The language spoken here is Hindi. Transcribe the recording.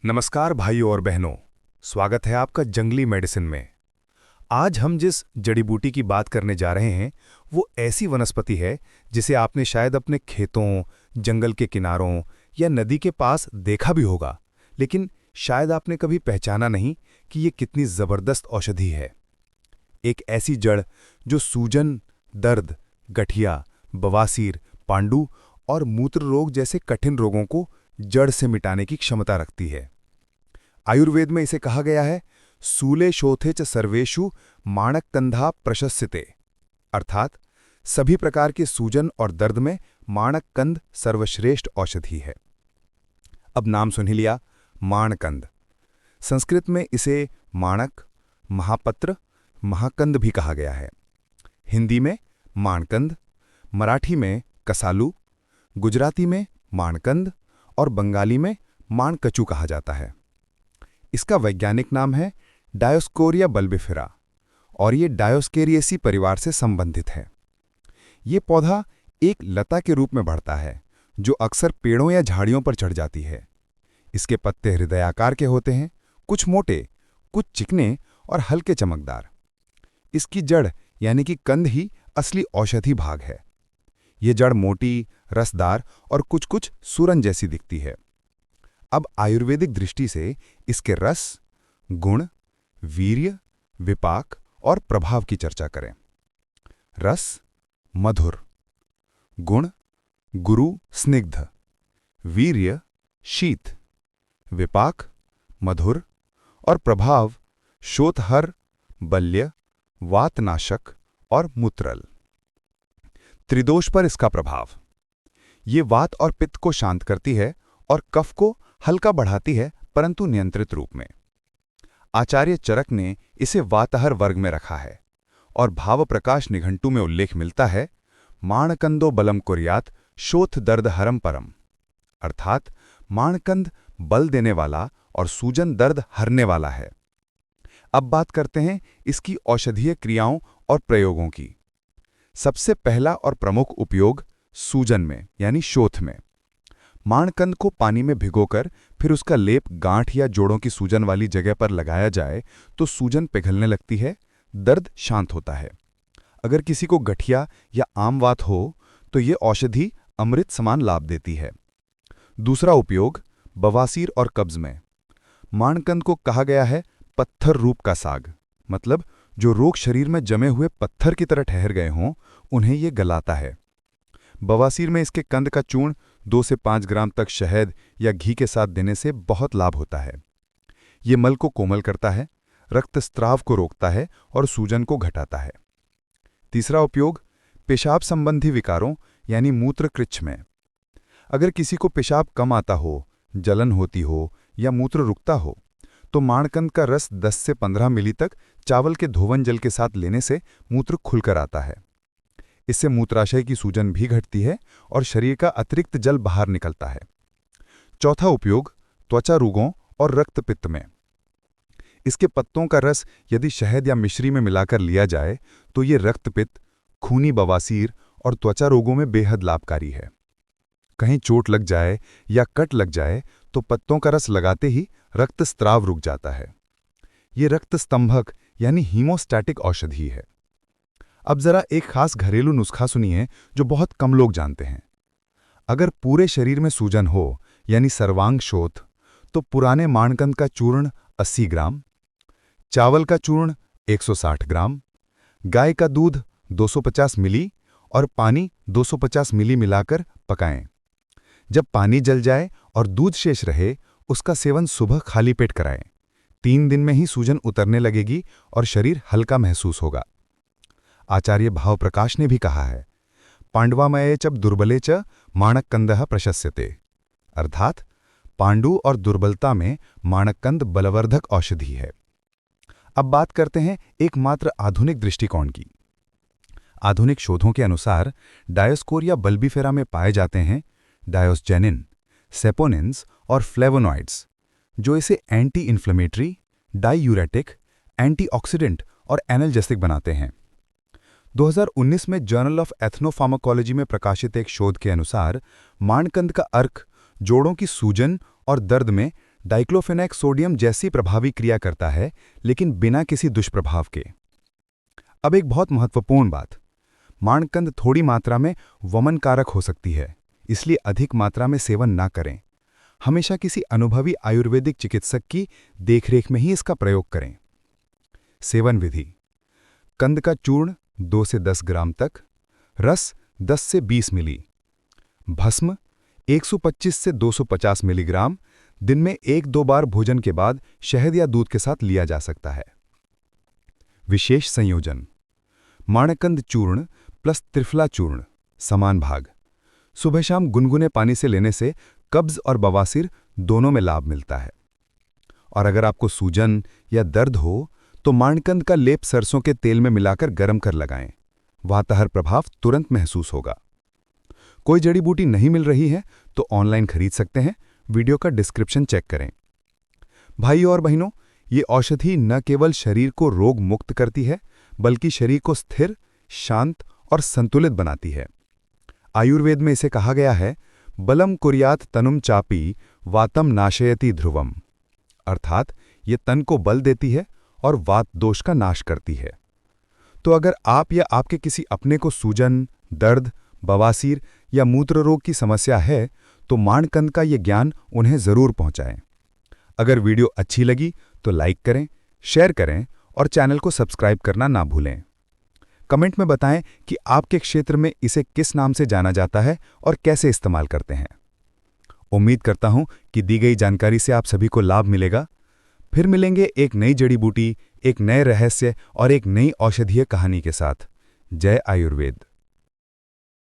नमस्कार भाइयों और बहनों, स्वागत है आपका जंगली मेडिसिन में। आज हम जिस जड़ी बूटी की बात करने जा रहे हैं वो ऐसी वनस्पति है जिसे आपने शायद अपने खेतों, जंगल के किनारों या नदी के पास देखा भी होगा, लेकिन शायद आपने कभी पहचाना नहीं कि ये कितनी ज़बरदस्त औषधि है। एक ऐसी जड़ जो सूजन, दर्द, गठिया, बवासीर, पांडु और मूत्र रोग जैसे कठिन रोगों को जड़ से मिटाने की क्षमता रखती है। आयुर्वेद में इसे कहा गया है सूले शोथे च सर्वेषु माणककंधा प्रशस्यते, अर्थात सभी प्रकार के सूजन और दर्द में माणककंद सर्वश्रेष्ठ औषधि है। अब नाम सुन ही लिया, माणकंद। संस्कृत में इसे माणक, महापत्र, महाकंद भी कहा गया है। हिंदी में माणकंद, मराठी में कसालू, गुजराती में माणकंद और बंगाली में माणकचू कहा जाता है। इसका वैज्ञानिक नाम है डायोस्कोरिया बल्बिफेरा और ये डायोस्केरिएसी परिवार से संबंधित है। ये पौधा एक लता के रूप में बढ़ता है जो अक्सर पेड़ों या झाड़ियों पर चढ़ जाती है। इसके पत्ते हृदयाकार के होते हैं, कुछ मोटे, कुछ चिकने और हल्के चमकदार। इसकी जड़ यानी कि कंद ही असली औषधि भाग है। ये जड़ मोटी, रसदार और कुछ कुछ सूरन जैसी दिखती है। अब आयुर्वेदिक दृष्टि से इसके रस, गुण, वीर्य, विपाक और प्रभाव की चर्चा करें। रस मधुर, गुण गुरु स्निग्ध, वीर्य शीत, विपाक मधुर और प्रभाव शोथहर, बल्य, वातनाशक और मूत्रल। त्रिदोष पर इसका प्रभाव, ये वात और पित्त को शांत करती है और कफ को हल्का बढ़ाती है, परंतु नियंत्रित रूप में। आचार्य चरक ने इसे वातहर वर्ग में रखा है और भाव प्रकाश निघंटु में उल्लेख मिलता है माणकंदो बलम कुर्यात शोथ दर्द हरम परम, अर्थात माणकंद बल देने वाला और सूजन दर्द हरने वाला है। अब बात करते हैं इसकी औषधीय क्रियाओं और प्रयोगों की। सबसे पहला और प्रमुख उपयोग सूजन में यानी शोथ में। माणकंद को पानी में भिगोकर फिर उसका लेप गांठ या जोड़ों की सूजन वाली जगह पर लगाया जाए तो सूजन पिघलने लगती है, दर्द शांत होता है। अगर किसी को गठिया या आम वात हो तो ये औषधि अमृत समान लाभ देती है। दूसरा उपयोग बवासीर और कब्ज में। माणकंद को कहा गया है पत्थर रूप का साग, मतलब जो रोग शरीर में जमे हुए पत्थर की तरह ठहर गए हों उन्हें ये गलाता है। बवासीर में इसके कंद का चूर्ण 2 से 5 ग्राम तक शहद या घी के साथ देने से बहुत लाभ होता है। ये मल को कोमल करता है, रक्तस्राव को रोकता है और सूजन को घटाता है। तीसरा उपयोग पेशाब संबंधी विकारों यानी मूत्रकृच्छ में। अगर किसी को पेशाब कम आता हो, जलन होती हो या मूत्र रुकता हो तो माणकंद का रस 10 से 15 मिली तक चावल के धोवन जल के साथ लेने से मूत्र खुलकर आता है। इससे मूत्राशय की सूजन भी घटती है और शरीर का अतिरिक्त जल बाहर निकलता है। चौथा उपयोग त्वचा रोगों और रक्तपित्त में। इसके पत्तों का रस यदि शहद या मिश्री में मिलाकर लिया जाए तो ये रक्तपित्त, खूनी बवासीर और त्वचा रोगों में बेहद लाभकारी है। कहीं चोट लग जाए या कट लग जाए तो पत्तों का रस लगाते ही रक्तस्राव रुक जाता है। ये रक्तस्तंभक यानी हीमोस्टैटिक औषधि है। अब जरा एक खास घरेलू नुस्खा सुनिए जो बहुत कम लोग जानते हैं। अगर पूरे शरीर में सूजन हो यानी सर्वांग शोथ तो पुराने माणकंद का चूर्ण 80 ग्राम, चावल का चूर्ण 160 ग्राम, गाय का दूध 250 मिली और पानी 250 मिली मिलाकर पकाएं। जब पानी जल जाए और दूध शेष रहे उसका सेवन सुबह खाली पेट कराएं। 3 दिन में ही सूजन उतरने लगेगी और शरीर हल्का महसूस होगा। आचार्य भावप्रकाश ने भी कहा है पांडवामये च दुर्बले च माणककंदः प्रशस्यते, अर्थात पांडु और दुर्बलता में माणककंद बलवर्धक औषधि है। अब बात करते हैं एकमात्र आधुनिक दृष्टिकोण की। आधुनिक शोधों के अनुसार डायोस्कोरिया बल्बिफेरा में पाए जाते हैं डायोस्जेनिन, सेपोनिन्स और फ्लेवोनॉइड्स, जो इसे एंटी इन्फ्लेमेटरी, डाईयूरेटिक, एंटीऑक्सीडेंट और एनाल्जेसिक बनाते हैं। 2019 में जर्नल ऑफ एथनोफार्माकोलॉजी में प्रकाशित एक शोध के अनुसार माणकंद का अर्क जोड़ों की सूजन और दर्द में डाइक्लोफेनेक सोडियम जैसी प्रभावी क्रिया करता है, लेकिन बिना किसी दुष्प्रभाव के। अब एक बहुत महत्वपूर्ण बात, माणकंद थोड़ी मात्रा में वमन कारक हो सकती है, इसलिए अधिक मात्रा में सेवन ना करें। हमेशा किसी अनुभवी आयुर्वेदिक चिकित्सक की देखरेख में ही इसका प्रयोग करें। सेवन विधि: कंद का चूर्ण 2 से 10 ग्राम तक, रस 10 से 20 मिली, भस्म 125 से 250 मिलीग्राम, दिन में 1-2 बार भोजन के बाद शहद या दूध के साथ लिया जा सकता है। विशेष संयोजन: माणकंद चूर्ण प्लस त्रिफला चूर्ण समान भाग। सुबह शाम गुनगुने पानी से लेने से कब्ज और बवासीर दोनों में लाभ मिलता है। और अगर आपको सूजन या दर्द हो तो माणकंद का लेप सरसों के तेल में मिलाकर गर्म कर लगाएं, वातहर प्रभाव तुरंत महसूस होगा। कोई जड़ी बूटी नहीं मिल रही है तो ऑनलाइन खरीद सकते हैं, वीडियो का डिस्क्रिप्शन चेक करें। भाइयों और बहनों, ये औषधि न केवल शरीर को रोग मुक्त करती है, बल्कि शरीर को स्थिर, शांत और संतुलित बनाती है। आयुर्वेद में इसे कहा गया है, बलम कुर्यात तनुम चापी वातम नाशयति ध्रुवम, अर्थात ये तन को बल देती है और वात दोष का नाश करती है। तो अगर आप या आपके किसी अपने को सूजन, दर्द, बवासीर या मूत्र रोग की समस्या है तो माणकंद का ये ज्ञान उन्हें जरूर पहुंचाएं। अगर वीडियो अच्छी लगी तो लाइक करें, शेयर करें और चैनल को सब्सक्राइब करना ना भूलें। कमेंट में बताएं कि आपके क्षेत्र में इसे किस नाम से जाना जाता है और कैसे इस्तेमाल करते हैं। उम्मीद करता हूं कि दी गई जानकारी से आप सभी को लाभ मिलेगा। फिर मिलेंगे एक नई जड़ी बूटी, एक नए रहस्य और एक नई औषधीय कहानी के साथ। जय आयुर्वेद।